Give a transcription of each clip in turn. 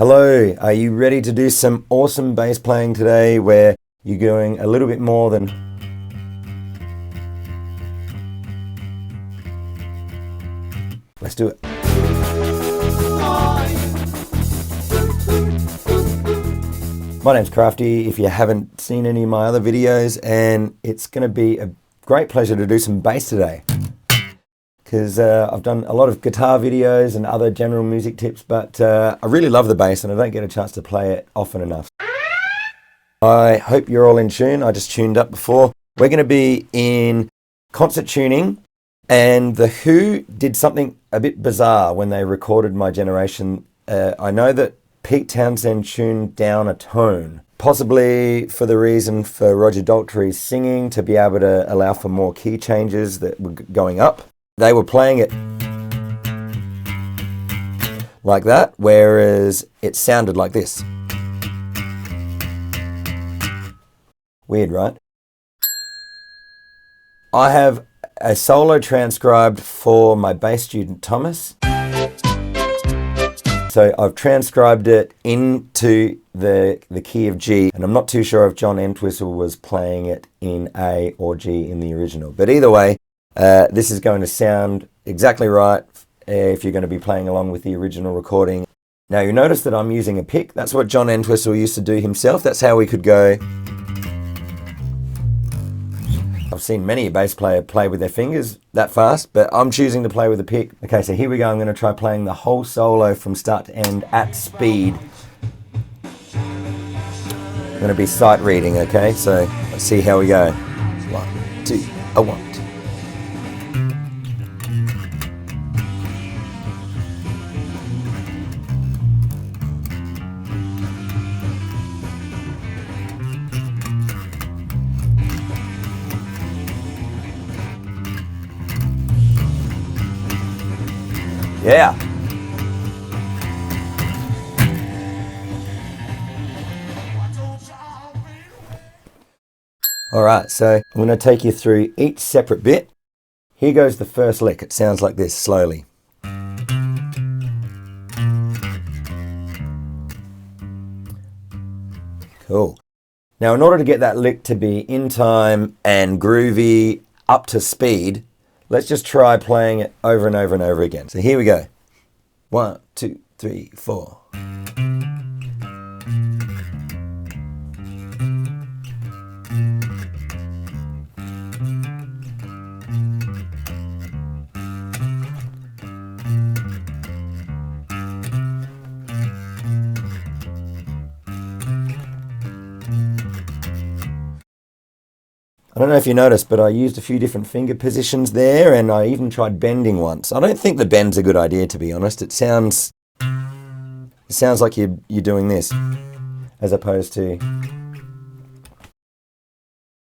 Hello, are you ready to do some awesome bass playing today where you're going a little bit more than... Let's do it. My name's Crafty, if you haven't seen any of my other videos, and it's going to be a great pleasure to do some bass today. Because I've done a lot of guitar videos and other general music tips, but I really love the bass and I don't get a chance to play it often enough. I hope you're all in tune. I just tuned up before. We're going to be in concert tuning, and The Who did something a bit bizarre when they recorded My Generation. I know that Pete Townsend tuned down a tone, possibly for the reason for Roger Daltrey's singing to be able to allow for more key changes that were going up. They were playing it like that, whereas it sounded like this. Weird, right? I have a solo transcribed for my bass student Thomas. So I've transcribed it into the key of G, and I'm not too sure if John Entwistle was playing it in A or G in the original. But either way, this is going to sound exactly right if you're going to be playing along with the original recording. Now you notice that I'm using a pick. That's what John Entwistle used to do himself. That's how we could go. I've seen many a bass player play with their fingers that fast, but I'm choosing to play with a pick. Okay, so here we go. I'm going to try playing the whole solo from start to end at speed. I'm going to be sight reading, okay? So let's see how we go. 1, 2, 1. Yeah. All right, so I'm going to take you through each separate bit. Here goes the first lick. It sounds like this, slowly. Cool. Now, in order to get that lick to be in time and groovy, up to speed, let's just try playing it over and over and over again. So here we go. 1, 2, 3, 4. I don't know if you noticed, but I used a few different finger positions there, and I even tried bending once. I don't think the bend's a good idea, to be honest. It sounds like you're doing this, as opposed to...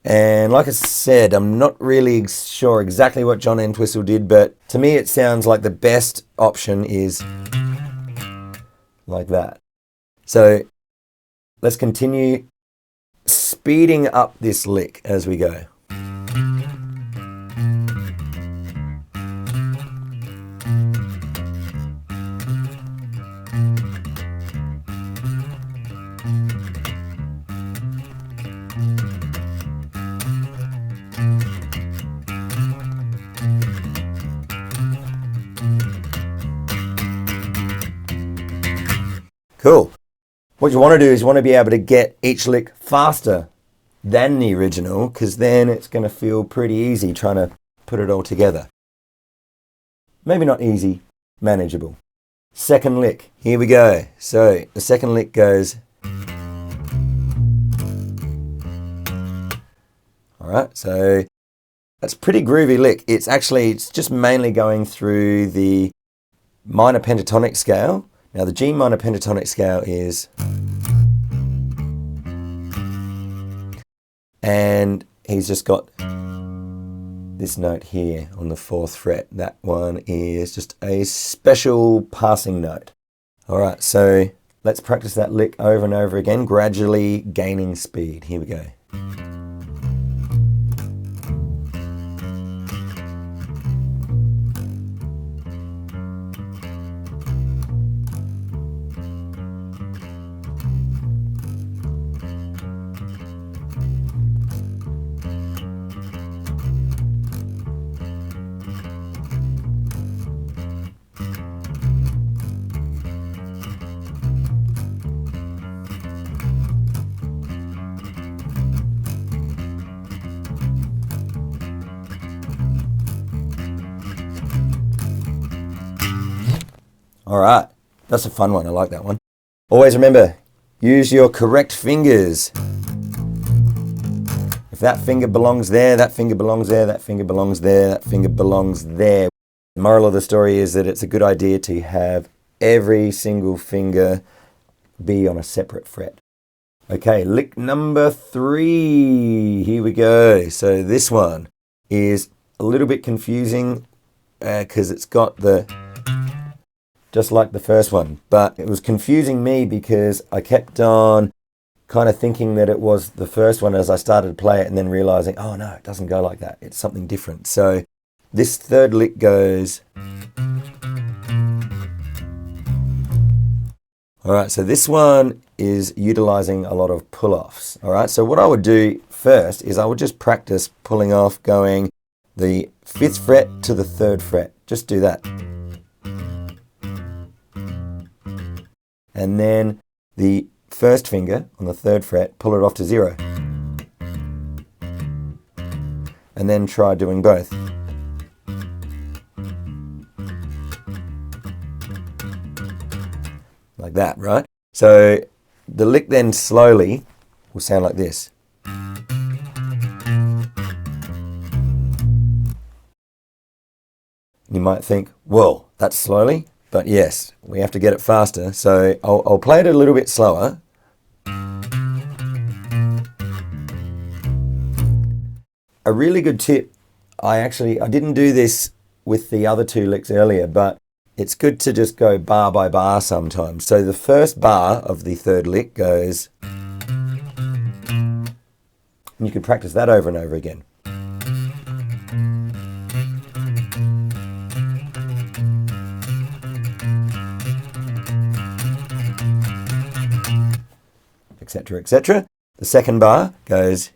And like I said, I'm not really sure exactly what John Entwistle did, but to me it sounds like the best option is like that. So let's continue speeding up this lick as we go. Cool. What you want to do is you want to be able to get each lick faster than the original, because then it's going to feel pretty easy trying to put it all together. Maybe not easy, manageable. Second lick, here we go. So the second lick goes... Alright, so that's a pretty groovy lick. It's just mainly going through the minor pentatonic scale. Now the G minor pentatonic scale is... And he's just got this note here on the 4th fret. That one is just a special passing note. All right, so let's practice that lick over and over again, gradually gaining speed. Here we go. All right, that's a fun one. I like that one. Always remember, use your correct fingers. If that finger belongs there, that finger belongs there, that finger belongs there, that finger belongs there. The moral of the story is that it's a good idea to have every single finger be on a separate fret. Okay, lick number 3. Here we go. So this one is a little bit confusing because it's got the, just like the first one, but it was confusing me because I kept on kind of thinking that it was the first one as I started to play it and then realizing, oh no, it doesn't go like that. It's something different. So this third lick goes. All right, so this one is utilizing a lot of pull-offs. All right, so what I would do first is I would just practice pulling off, going the 5th fret to the 3rd fret. Just do that. And then the 1st finger on the 3rd fret, pull it off to 0. And then try doing both. Like that, right? So the lick then slowly will sound like this. You might think, well, that's slowly, but yes, we have to get it faster. So I'll play it a little bit slower. A really good tip, I didn't do this with the other 2 licks earlier, but it's good to just go bar by bar sometimes. So the first bar of the 3rd lick goes, and you can practice that over and over again. Etc., etc. The second bar goes.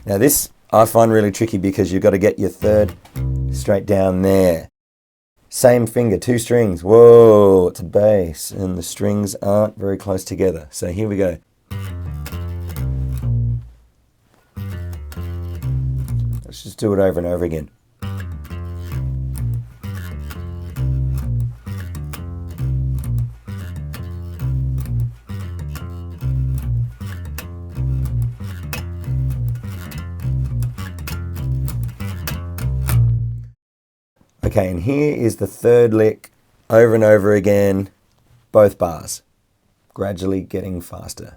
Now this I find really tricky because you've got to get your 3rd straight down there. Same finger, 2 strings. Whoa, it's a bass, and the strings aren't very close together. So here we go. Let's just do it over and over again. Okay, and here is the 3rd lick over and over again, both bars, gradually getting faster.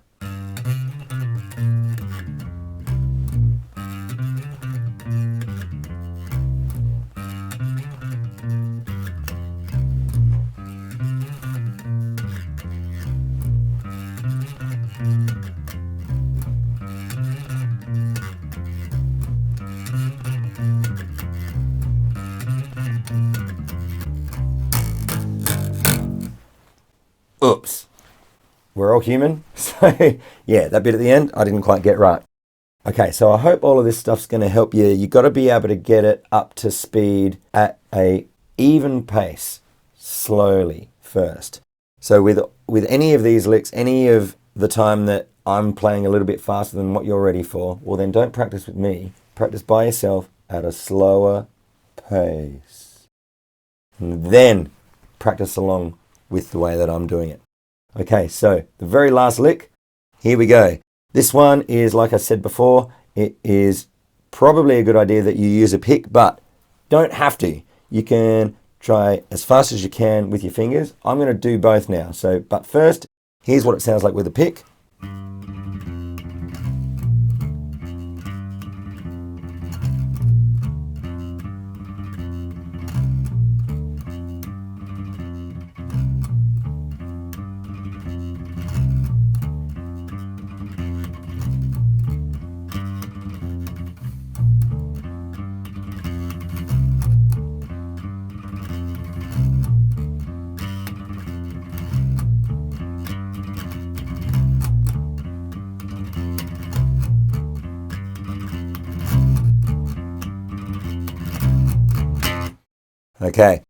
Oops. We're all human. So yeah, that bit at the end, I didn't quite get right. Okay, so I hope all of this stuff's going to help you. You've got to be able to get it up to speed at a even pace, slowly first. So with any of these licks, any of the time that I'm playing a little bit faster than what you're ready for, well then don't practice with me. Practice by yourself at a slower pace. And then practice along with the way that I'm doing it. Okay, so the very last lick, here we go. This one is, like I said before, it is probably a good idea that you use a pick, but don't have to. You can try as fast as you can with your fingers. I'm going to do both now. So, but first, here's what it sounds like with a pick. Okay,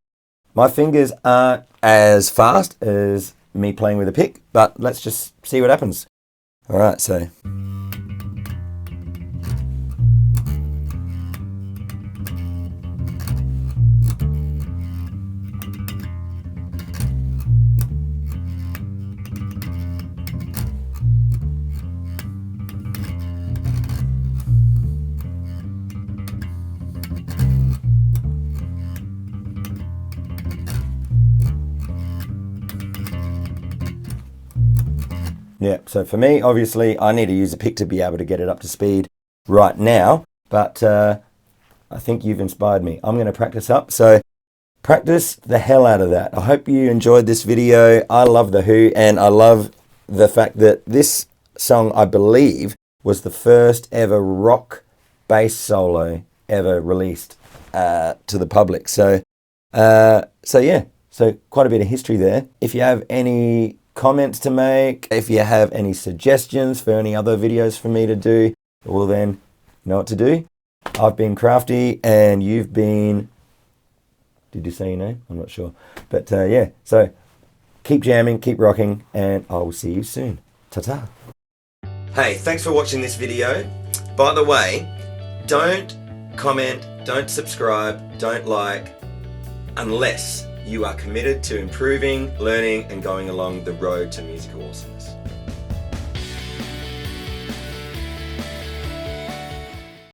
my fingers aren't as fast as me playing with a pick, but let's just see what happens. All right, so. Yeah, so for me, obviously, I need to use a pick to be able to get it up to speed right now, but I think you've inspired me. I'm going to practice up, so practice the hell out of that. I hope you enjoyed this video. I love The Who, and I love the fact that this song, I believe, was the first ever rock bass solo ever released to the public. So yeah, so quite a bit of history there. If you have any comments to make, if you have any suggestions for any other videos for me to do, well then, you know what to do. I've been Crafty, and you've been... Did you say your name? I'm not sure. But yeah, so keep jamming, keep rocking, and I will see you soon. Ta-ta. Hey, thanks for watching this video. By the way, don't comment, don't subscribe, don't like, unless you are committed to improving, learning, and going along the road to musical awesomeness.